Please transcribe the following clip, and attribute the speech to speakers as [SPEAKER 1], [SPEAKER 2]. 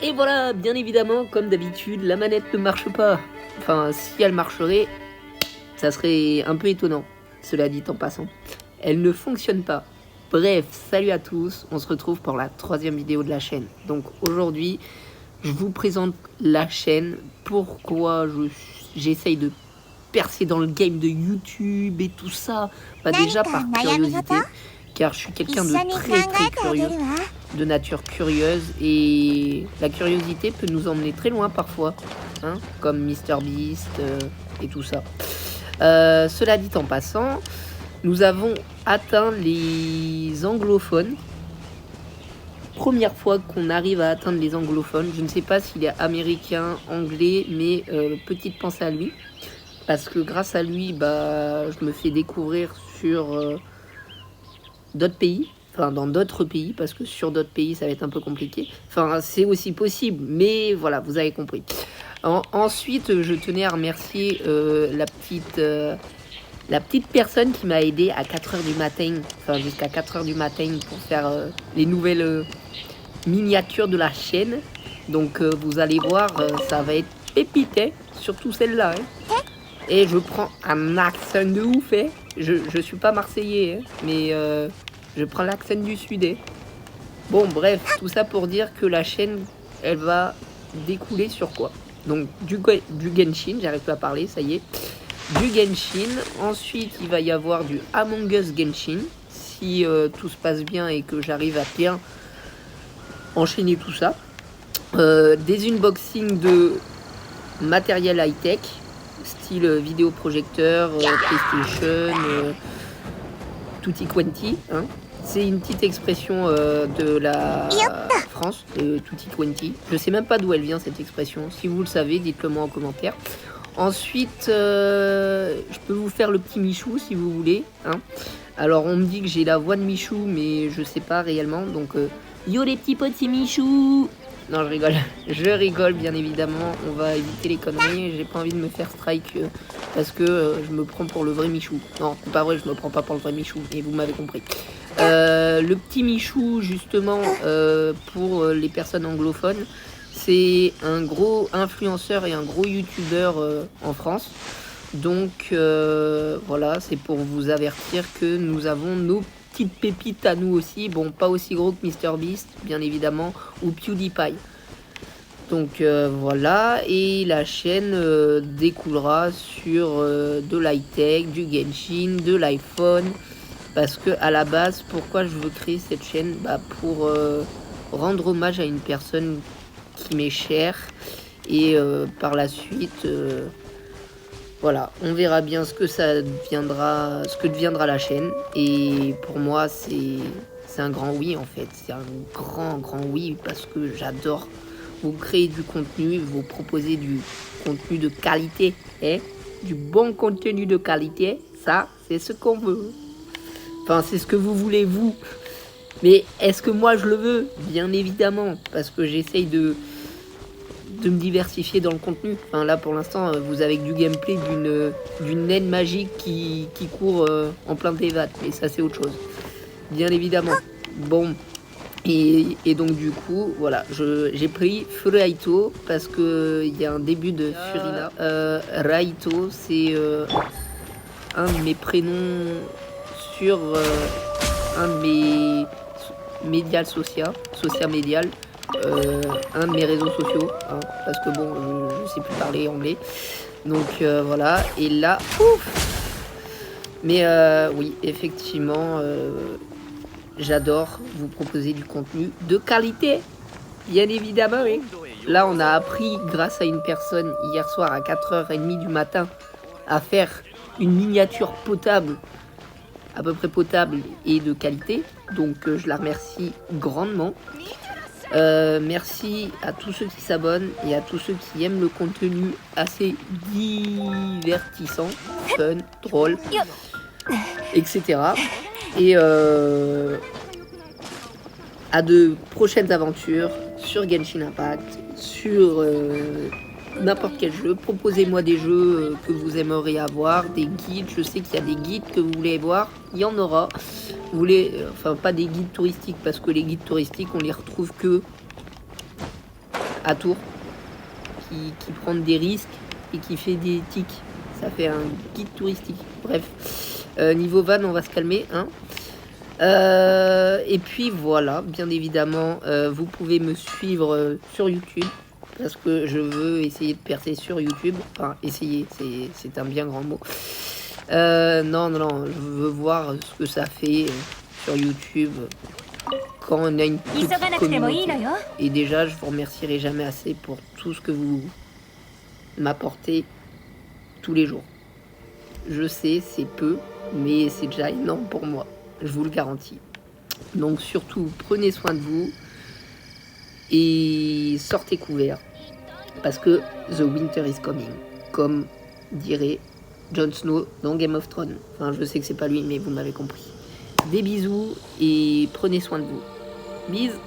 [SPEAKER 1] Et voilà, bien évidemment, comme d'habitude, la manette ne marche pas. Enfin, si elle marcherait, ça serait un peu étonnant, cela dit en passant. Elle ne fonctionne pas. Bref, salut à tous, on se retrouve pour la 3e vidéo de la chaîne. Donc aujourd'hui, je vous présente la chaîne, pourquoi j'essaye de percer dans le game de YouTube et tout ça. Bah déjà par curiosité, car je suis quelqu'un de très curieux, de nature curieuse, et la curiosité peut nous emmener très loin parfois, hein, comme MrBeast et tout ça. Cela dit en passant, nous avons atteint les anglophones. Première fois qu'on arrive à atteindre les anglophones. Je ne sais pas s'il est américain, anglais, mais petite pensée à lui. Parce que grâce à lui, bah, je me fais découvrir sur d'autres pays. Enfin, dans d'autres pays, parce que sur d'autres pays, ça va être un peu compliqué. Enfin, c'est aussi possible, mais voilà, vous avez compris. Ensuite, je tenais à remercier la petite personne qui m'a aidé à 4h du matin, enfin jusqu'à 4h du matin pour faire les nouvelles miniatures de la chaîne. Donc vous allez voir, ça va être pépite, hein, surtout celle-là. Hein. Et je prends un accent de ouf, hein. Je suis pas marseillais, hein, mais je prends l'accent du sud. Hein. Bon bref, tout ça pour dire que la chaîne, elle va découler sur quoi? Donc du Genshin, j'arrive pas à parler, ça y est. Du Genshin, ensuite il va y avoir du Among Us Genshin, si tout se passe bien et que j'arrive à bien enchaîner tout ça. Des unboxings de matériel high-tech, style vidéoprojecteur, PlayStation, tutti quanti, hein. C'est une petite expression de la France, tutti quanti. Je sais même pas d'où elle vient cette expression. Si vous le savez, dites-le moi en commentaire. Ensuite, je peux vous faire le petit Michou si vous voulez. Hein. Alors, on me dit que j'ai la voix de Michou, mais je sais pas réellement. Donc, yo les petits Michou. Non, je rigole. Je rigole, bien évidemment. On va éviter les conneries. J'ai pas envie de me faire strike parce que je me prends pour le vrai Michou. Non, c'est pas vrai, je me prends pas pour le vrai Michou. Et vous m'avez compris. Le petit Michou, justement, pour les personnes anglophones, c'est un gros influenceur et un gros youtubeur en France. Donc voilà, c'est pour vous avertir que nous avons nos petites pépites à nous aussi. Bon, pas aussi gros que MrBeast, bien évidemment, ou PewDiePie. Donc voilà, et la chaîne découlera sur de l'high-tech, du Genshin, de l'iPhone. Parce que à la base, pourquoi je veux créer cette chaîne? Bah, pour rendre hommage à une personne qui m'est chère. Et par la suite, voilà, on verra bien ce que ça deviendra, ce que deviendra la chaîne. Et pour moi, c'est un grand oui en fait. C'est un grand oui parce que j'adore vous créer du contenu, vous proposer du contenu de qualité, hein, du bon contenu de qualité. Ça, c'est ce qu'on veut. Enfin, c'est ce que vous voulez, vous. Mais est-ce que moi, je le veux? Bien évidemment, parce que j'essaye de me diversifier dans le contenu. Enfin, là, pour l'instant, vous avez du gameplay d'une naine magique qui court en plein Tevat. Mais ça, c'est autre chose. Bien évidemment. Bon. Et donc, du coup, voilà. J'ai pris Furaito parce qu'il y a un début de Furina. Raito, c'est un de mes prénoms sur un de mes médias social médial, un de mes réseaux sociaux, hein, parce que bon, je sais plus parler anglais, donc voilà. Et là, ouf. Mais oui, effectivement, j'adore vous proposer du contenu de qualité, bien évidemment. Oui. Là, on a appris grâce à une personne hier soir à 4h30 du matin à faire une miniature potable, à peu près potable et de qualité. Donc je la remercie grandement. Merci à tous ceux qui s'abonnent et à tous ceux qui aiment le contenu assez divertissant, fun, drôle, etc. Et à de prochaines aventures sur Genshin Impact, sur n'importe quel jeu. Proposez-moi des jeux que vous aimeriez avoir, des guides. Je sais qu'il y a des guides que vous voulez voir, il y en aura. Vous voulez, enfin pas des guides touristiques, parce que les guides touristiques on les retrouve que à Tours, qui prend des risques et qui fait des tics. Ça fait un guide touristique. Bref, niveau van, on va se calmer, hein. Et puis voilà, bien évidemment, vous pouvez me suivre sur YouTube parce que je veux essayer de percer sur YouTube. Enfin, essayer, c'est un bien grand mot. Non, je veux voir ce que ça fait sur YouTube quand on a une petite communauté. Et déjà, je vous remercierai jamais assez pour tout ce que vous m'apportez tous les jours. Je sais, c'est peu, mais c'est déjà énorme pour moi. Je vous le garantis. Donc surtout, prenez soin de vous et sortez couverts parce que the winter is coming, comme dirait Jon Snow dans Game of Thrones. Enfin, je sais que c'est pas lui, mais vous m'avez compris. Des bisous et prenez soin de vous. Bisous.